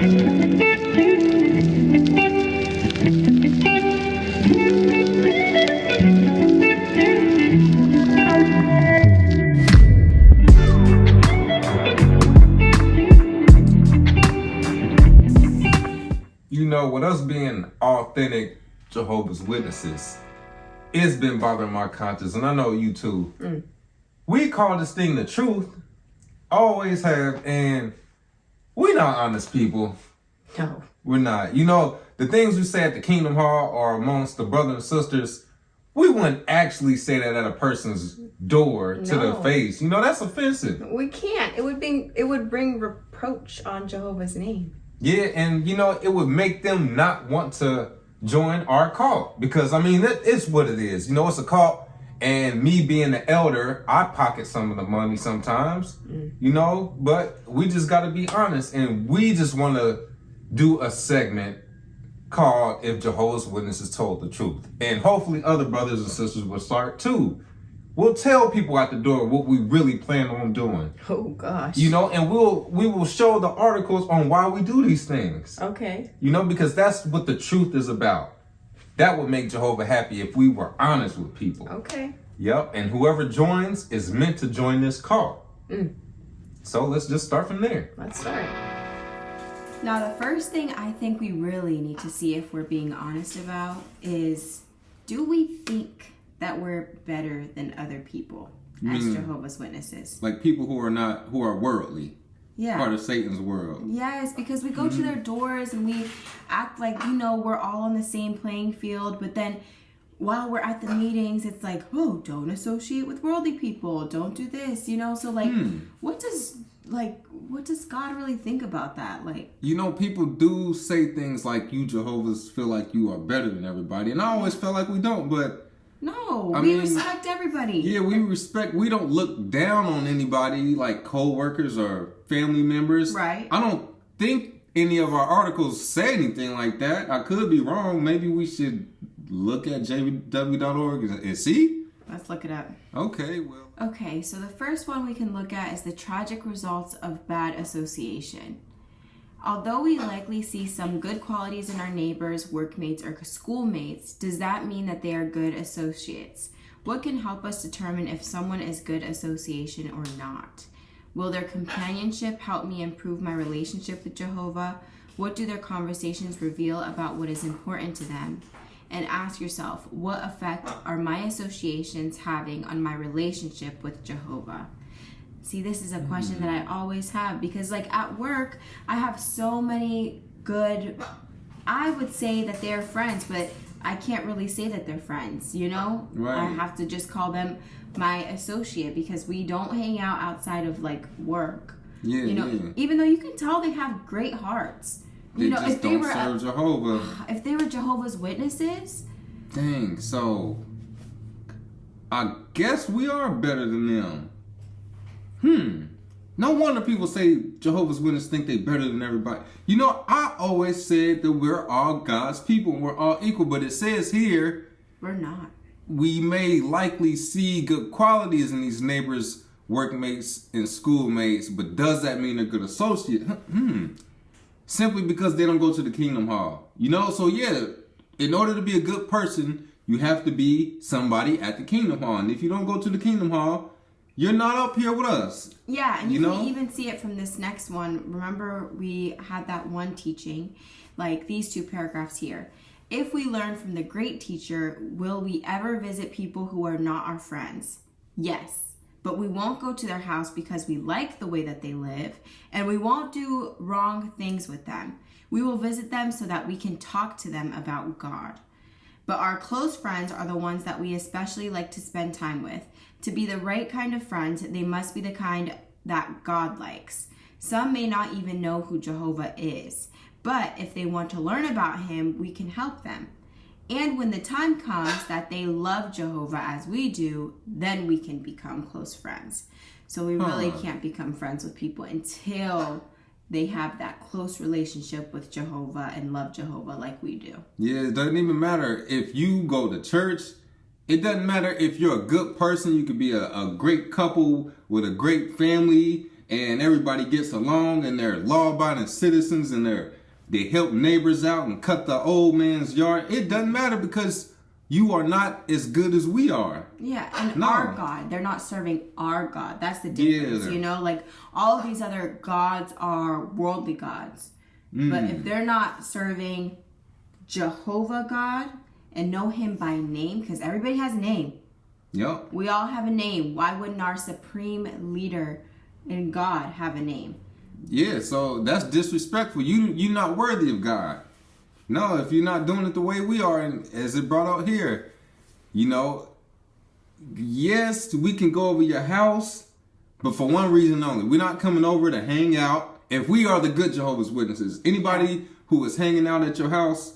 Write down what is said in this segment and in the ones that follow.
You know, with us being authentic Jehovah's Witnesses, it's been bothering my conscience, and I know you too. We call this thing the truth, always have, and we're not honest people. No. We're not. You know, the things we say at the Kingdom Hall or amongst the brothers and sisters, we wouldn't actually say that at a person's door to their face. You know, that's offensive. We can't. It would bring reproach on Jehovah's name. Yeah, and you know, it would make them not want to join our cult. Because, I mean, it's what it is. You know, it's a cult. And me being the elder, I pocket some of the money sometimes. You know, but we just got to be honest. And we just want to do a segment called If Jehovah's Witnesses Told the Truth. And hopefully other brothers and sisters will start too. We'll tell people at the door what we really plan on doing. Oh gosh. You know, and we will show the articles on why we do these things. Okay. You know, because that's what the truth is about. That would make Jehovah happy if we were honest with people. Okay. Yep, and whoever joins is meant to join this cult. So let's just start from there. Let's start. Now, the first thing I think we really need to see if we're being honest about is, do we think that we're better than other people as Jehovah's Witnesses? Like people who are worldly. Yeah. Part of Satan's world. Yes, because we go to their doors and we act like, you know, we're all on the same playing field, but then while we're at the meetings, it's like, oh, don't associate with worldly people. Don't do this, you know? So, like, what does God really think about that? Like, you know, people do say things like, you Jehovah's feel like you are better than everybody. And I always feel like we don't, but... No, I we mean, respect everybody. Yeah, we don't look down on anybody like co-workers or family members. Right. I don't think any of our articles say anything like that. I could be wrong. Maybe we should look at jw.org and see? Let's look it up. Okay, well. Okay, so the first one we can look at is the tragic results of bad association. Although we likely see some good qualities in our neighbors, workmates, or schoolmates, does that mean that they are good associates? What can help us determine if someone is good association or not? Will their companionship help me improve my relationship with Jehovah? What do their conversations reveal about what is important to them? And ask yourself, what effect are my associations having on my relationship with Jehovah? See, this is a question that I always have because, like, at work, I have so many good, I would say that they're friends, but I can't really say that they're friends, you know? Right. I have to just call them my associate because we don't hang out outside of, like, work. Yeah, you know, even though you can tell they have great hearts. They You know, just if they don't were serve Jehovah. if they were Jehovah's Witnesses, Dang, so I guess we are better than them. No wonder people say Jehovah's Witnesses think they better than everybody. You know, I always said that we're all God's people and we're all equal, but it says here we're not. we may likely see good qualities in these neighbors, workmates, and schoolmates, but does that mean they're good associate? Simply because they don't go to the Kingdom Hall. You know, so yeah, in order to be a good person, you have to be somebody at the Kingdom Hall. And if you don't go to the Kingdom Hall, you're not up here with us. Yeah, and you know? can even see it from this next one. Remember, we had that one teaching, like these two paragraphs here. If we learn from the great teacher, will we ever visit people who are not our friends? Yes. But we won't go to their house because we like the way that they live, and we won't do wrong things with them. We will visit them so that we can talk to them about God. But our close friends are the ones that we especially like to spend time with. To be the right kind of friend, they must be the kind that God likes. Some may not even know who Jehovah is, but if they want to learn about him, we can help them. And when the time comes that they love Jehovah as we do, then we can become close friends. So we really can't become friends with people until they have that close relationship with Jehovah and love Jehovah like we do. Yeah, it doesn't even matter if you go to church. It doesn't matter if you're a good person. You could be a great couple with a great family and everybody gets along, and they're law-abiding citizens, and they help neighbors out and cut the old man's yard. It doesn't matter because you are not as good as we are. Yeah, and No. our God. They're not serving our God. That's the difference, Yeah. you know? Like, all of these other gods are worldly gods. But if they're not serving Jehovah God and know him by name, because everybody has a name. Yep. We all have a name. Why wouldn't our supreme leader in God have a name? Yeah, so that's disrespectful. You're not worthy of God. No, if you're not doing it the way we are, and as it brought out here, you know, yes, we can go over your house, but for one reason only. We're not coming over to hang out. If we are the good Jehovah's Witnesses, anybody who is hanging out at your house,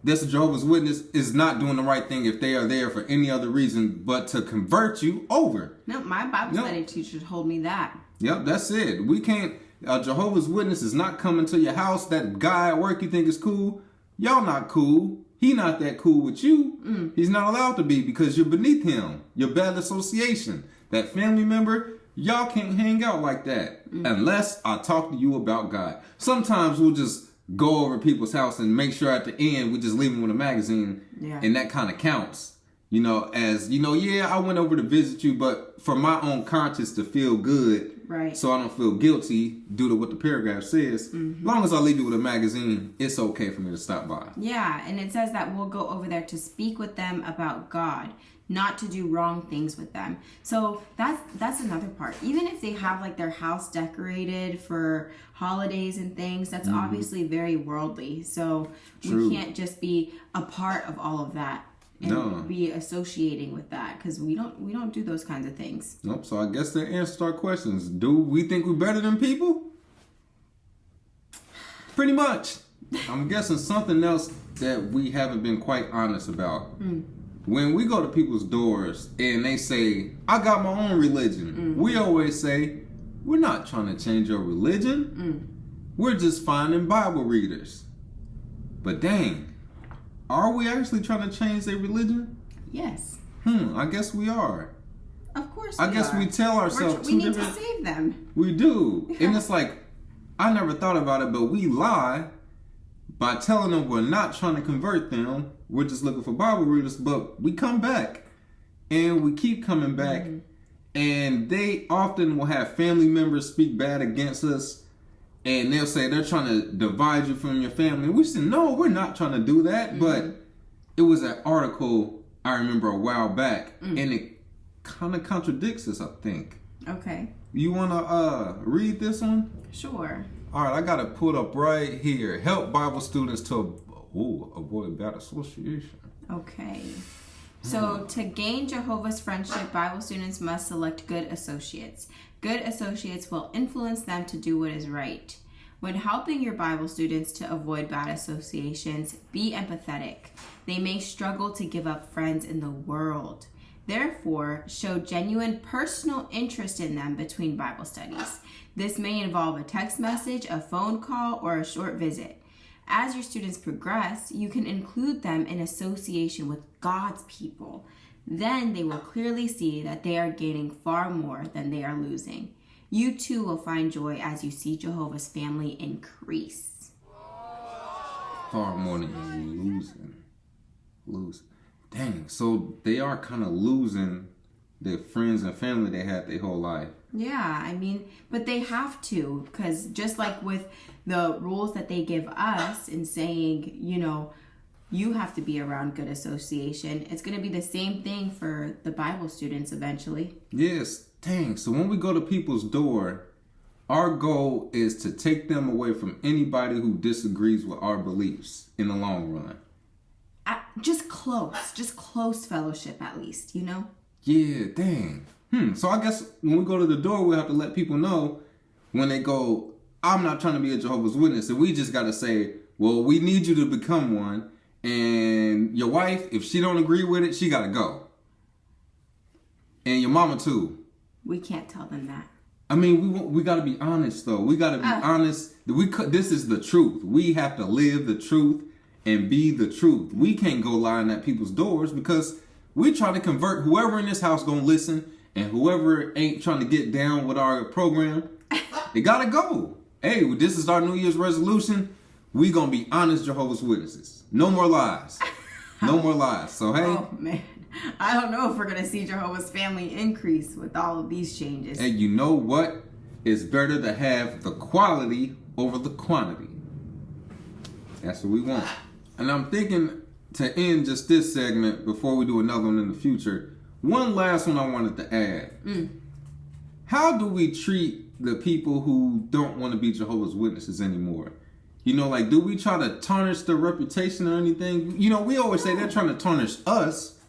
that's a Jehovah's Witness, is not doing the right thing if they are there for any other reason but to convert you over. No, my Bible study teacher told me that. Yep, that's it. We can't, a Jehovah's Witness is not coming to your house. That guy at work you think is cool, y'all not cool. He not that cool with you. He's not allowed to be because you're beneath him. You're bad association. That family member, y'all can't hang out like that unless I talk to you about God. Sometimes we'll just go over people's house and make sure at the end we just leave them with a magazine, and that kind of counts. You know, as, you know, yeah, I went over to visit you, but for my own conscience to feel good, right? So I don't feel guilty due to what the paragraph says. As long as I leave you with a magazine, it's okay for me to stop by. Yeah, and it says that we'll go over there to speak with them about God, not to do wrong things with them. So that's another part. Even if they have like their house decorated for holidays and things, that's obviously very worldly. So True. We can't just be a part of all of that and be associating with that, because we don't do those kinds of things. Nope. So I guess that answers our questions. Do we think we're better than people? Pretty much. I'm guessing something else that we haven't been quite honest about. When we go to people's doors and they say, I got my own religion, we always say, we're not trying to change your religion. We're just finding Bible readers. But dang, are we actually trying to change their religion? Yes. I guess we are. Of course I guess we tell ourselves we need to save them. We do. And it's like, I never thought about it, but we lie by telling them we're not trying to convert them. We're just looking for Bible readers, but we come back and we keep coming back. And they often will have family members speak bad against us, and they'll say they're trying to divide you from your family. We said, no, we're not trying to do that. But it was an article I remember a while back, and it kind of contradicts us, I think. Okay. You want to read this one? Sure. All right, I got it pulled up right here. Help Bible students to avoid bad association. Okay. So to gain Jehovah's friendship, Bible students must select good associates. Good associates will influence them to do what is right. When helping your Bible students to avoid bad associations, be empathetic. They may struggle to give up friends in the world. Therefore, show genuine personal interest in them between Bible studies. This may involve a text message, a phone call, or a short visit. As your students progress, you can include them in association with God's people. Then they will clearly see that they are gaining far more than they are losing. You too will find joy as you see Jehovah's family increase. Far more than you're losing. Dang, so they are kind of losing the friends and family they had their whole life. Yeah, I mean, but they have to, because just like with the rules that they give us in saying, you know, you have to be around good association, it's going to be the same thing for the Bible students eventually. Yes, dang. So when we go to people's door, our goal is to take them away from anybody who disagrees with our beliefs in the long run. Just close fellowship at least, you know? Yeah, dang. So I guess when we go to the door, we'll have to let people know when they go, I'm not trying to be a Jehovah's Witness. And we just got to say, well, we need you to become one. And your wife, if she don't agree with it, she got to go. And your mama too. We can't tell them that. I mean, we got to be honest, though. We got to be honest. This is the truth. We have to live the truth and be the truth. We can't go lying at people's doors because we try to convert whoever in this house gonna listen, and whoever ain't trying to get down with our program, It gotta go. Hey, this is our New Year's resolution. We gonna be honest Jehovah's Witnesses. No more lies. No more lies. So hey. Oh man, I don't know if we're gonna see Jehovah's family increase with all of these changes. And you know what? It's better to have the quality over the quantity. That's what we want. And I'm thinking to end just this segment before we do another one in the future. One last one I wanted to add. How do we treat the people who don't want to be Jehovah's Witnesses anymore? You know, like, do we try to tarnish their reputation or anything? You know, we always say they're trying to tarnish us,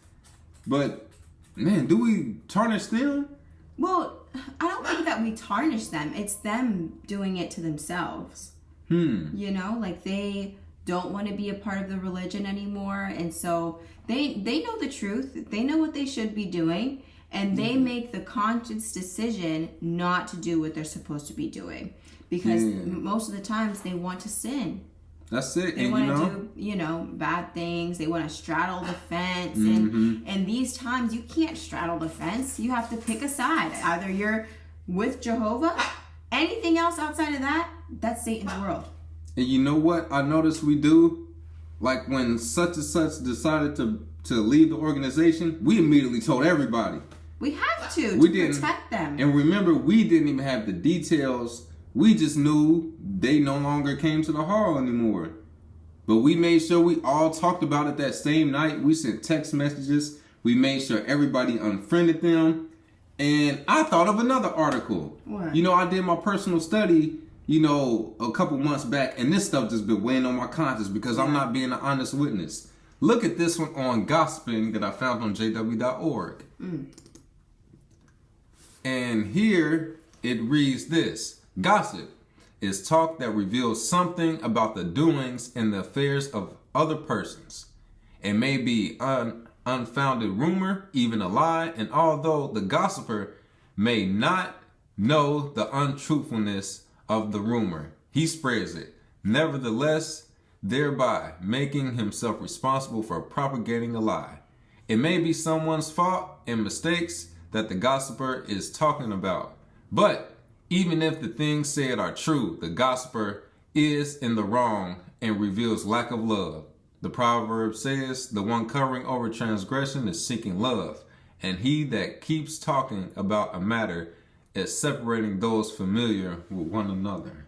but man, do we tarnish them? Well, I don't think that we tarnish them. It's them doing it to themselves. You know, like they don't want to be a part of the religion anymore, and so they know the truth. They know what they should be doing, and they make the conscious decision not to do what they're supposed to be doing because most of the times they want to sin. That's it. They and want you know, to do, you know, bad things. They want to straddle the fence. And these times, you can't straddle the fence. You have to pick a side. Either you're with Jehovah. Anything else outside of that, that's Satan's world. And you know what I noticed we do? Like when such and such decided to leave the organization, we immediately told everybody. We have to protect them. And remember, we didn't even have the details. We just knew they no longer came to the hall anymore. But we made sure we all talked about it that same night. We sent text messages. We made sure everybody unfriended them. And I thought of another article. What? You know, I did my personal study, you know, a couple months back. And this stuff just been weighing on my conscience because I'm not being an honest witness. Look at this one on gossiping that I found on jw.org. And here it reads this. Gossip is talk that reveals something about the doings and the affairs of other persons. It may be unfounded rumor, even a lie, and although the gossiper may not know the untruthfulness of the rumor, he spreads it, nevertheless, thereby making himself responsible for propagating a lie. It may be someone's fault and mistakes that the gossiper is talking about, but even if the things said are true, the gossiper is in the wrong and reveals lack of love. The proverb says, the one covering over transgression is seeking love, and he that keeps talking about a matter is separating those familiar with one another.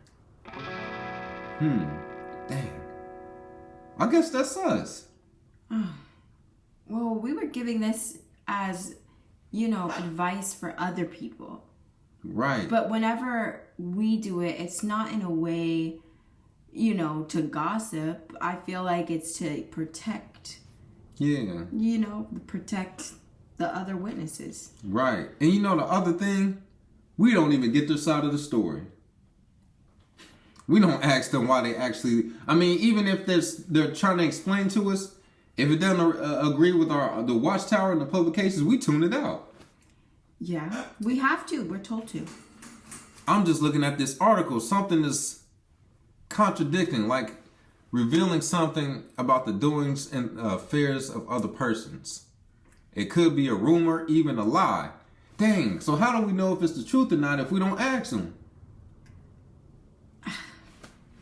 Dang. I guess that's us. Well, we were giving this as, you know, advice for other people. Right. But whenever we do it, it's not in a way, you know, to gossip. I feel like it's to protect. Yeah. You know, protect the other witnesses. Right. And you know the other thing? We don't even get their side of the story. We don't ask them why they actually... I mean, even if they're trying to explain to us, if it doesn't agree with the Watchtower and the publications, we tune it out. Yeah, we have to. We're told to. I'm just looking at this article. Something is contradicting, like revealing something about the doings and affairs of other persons. It could be a rumor, even a lie. Dang, so how do we know if it's the truth or not if we don't ask them?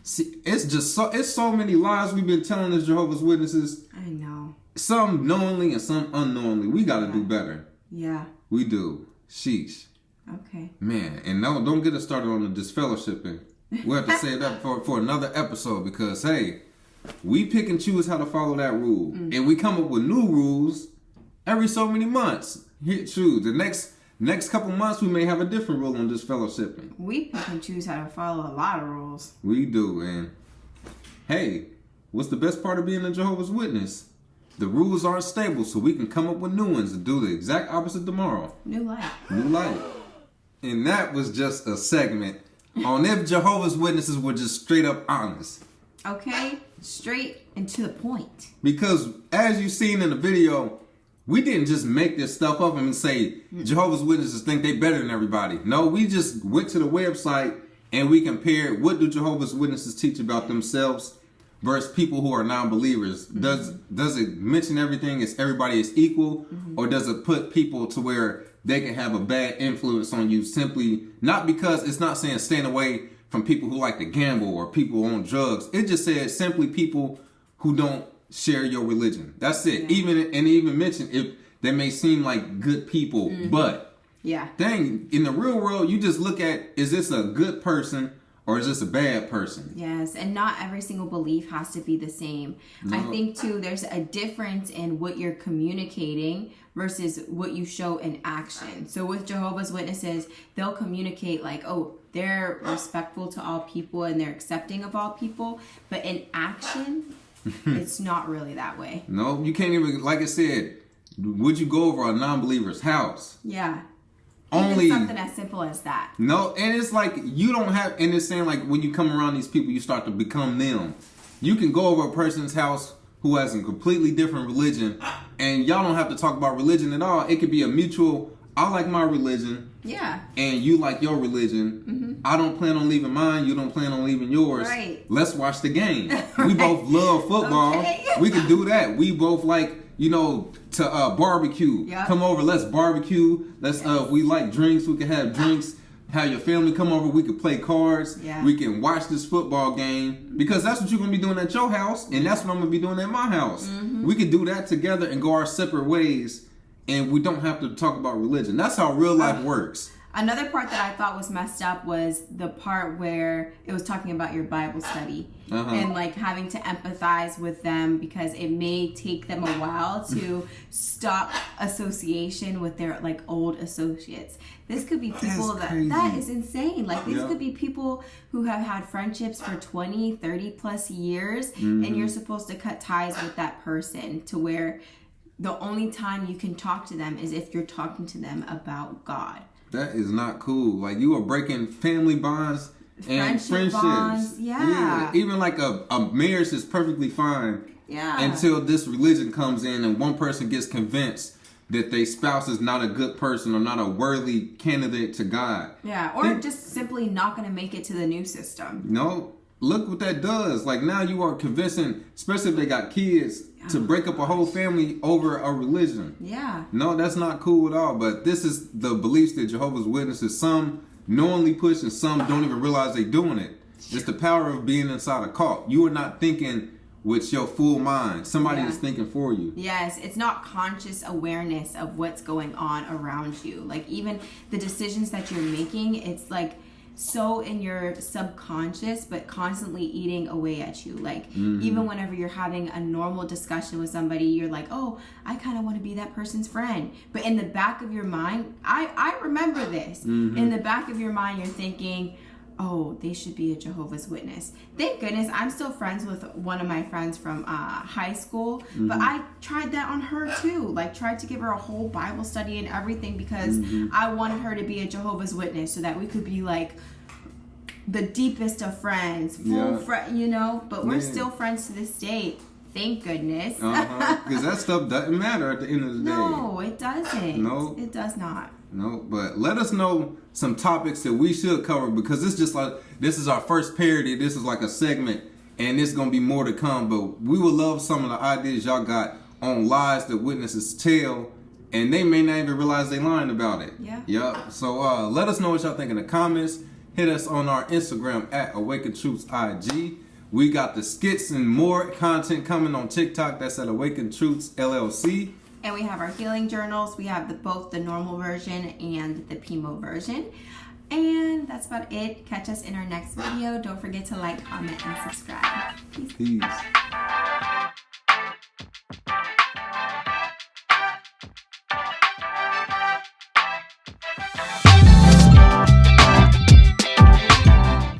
See, it's so many lies we've been telling as Jehovah's Witnesses. I know. Some knowingly and some unknowingly. We got to do better. Yeah. We do. Sheesh. Okay. Man, and no, don't get us started on the disfellowshipping. We'll have to say that for another episode because, hey, we pick and choose how to follow that rule. And we come up with new rules every so many months. Shoot, the next couple months we may have a different rule on disfellowshipping. We pick and choose how to follow a lot of rules. We do, and hey, what's the best part of being a Jehovah's Witness? The rules aren't stable, so we can come up with new ones and do the exact opposite tomorrow. New life. New life. And that was just a segment on if Jehovah's Witnesses were just straight up honest. Okay, straight and to the point. Because as you've seen in the video, we didn't just make this stuff up and say Jehovah's Witnesses think they better than everybody. No, we just went to the website and we compared what do Jehovah's Witnesses teach about themselves versus people who are non-believers. Does it mention everything as everybody is equal, or does it put people to where they can have a bad influence on you simply, not because it's not saying staying away from people who like to gamble or people on drugs. It just said simply people who don't share your religion. That's it. Yeah. Even mention if they may seem like good people, but dang, in the real world, you just look at, is this a good person or is this a bad person? Yes, and not every single belief has to be the same. No. I think too there's a difference in what you're communicating versus what you show in action. So with Jehovah's Witnesses, they'll communicate like, oh, they're respectful to all people and they're accepting of all people, but in action, it's not really that way. No, you can't even, like I said, would you go over a non-believer's house? Yeah. Only Even something as simple as that. No, and it's like you don't have, and it's saying like when you come around these people, you start to become them. You can go over a person's house who has a completely different religion, and y'all don't have to talk about religion at all. It could be a mutual, I like my religion, Yeah. and you like your religion. I don't plan on leaving mine, you don't plan on leaving yours. Right. Let's watch the game. We both love football. Okay. We can do that. We both like, you know, to barbecue. Yep. Come over, let's barbecue. Let's if we like drinks, we can have drinks. Have your family come over, we could play cards. Yeah. We can watch this football game. Because that's what you're gonna be doing at your house, and that's what I'm gonna be doing at my house. We could do that together and go our separate ways, and we don't have to talk about religion. That's how real life works. Another part that I thought was messed up was the part where it was talking about your Bible study and like having to empathize with them because it may take them a while to stop association with their like old associates. This could be people that is insane. Like these could be people who have had friendships for 20, 30 plus years and you're supposed to cut ties with that person to where the only time you can talk to them is if you're talking to them about God. That is not cool. Like you are breaking family bonds and friendships. Bonds, yeah. Even like a marriage is perfectly fine. Yeah. Until this religion comes in and one person gets convinced that their spouse is not a good person or not a worthy candidate to God. Yeah. Or just simply not going to make it to the new system. No. Look what that does. Like now you are convincing, especially if they got kids, to break up a whole family over a religion. Yeah. No, that's not cool at all. But this is the beliefs that Jehovah's Witnesses, some knowingly push and some don't even realize they're doing it. It's the power of being inside a cult. You are not thinking with your full mind. Somebody is thinking for you. Yes, it's not conscious awareness of what's going on around you. Like even the decisions that you're making, it's like so in your subconscious but constantly eating away at you. Like even whenever you're having a normal discussion with somebody, you're like, oh, I kind of want to be that person's friend, but in the back of your mind, I remember this, in the back of your mind you're thinking, oh, they should be a Jehovah's Witness. Thank goodness I'm still friends with one of my friends from high school, but I tried that on her too. Like tried to give her a whole Bible study and everything because I wanted her to be a Jehovah's Witness so that we could be like the deepest of friends, you know, but we're still friends to this day. Thank goodness. Because that stuff doesn't matter at the end of the day. No, it doesn't. No. It does not. No, but let us know some topics that we should cover because it's just like, this is our first parody. This is like a segment and there's going to be more to come. But we would love some of the ideas y'all got on lies that witnesses tell and they may not even realize they lying about it. Yeah. Yep. So let us know what y'all think in the comments. Hit us on our Instagram at Awaken Truths IG. We got the skits and more content coming on TikTok. That's at Awaken Truths LLC. And we have our healing journals. We have both the normal version and the Pimo version. And that's about it. Catch us in our next video. Don't forget to like, comment, and subscribe. Peace. Peace.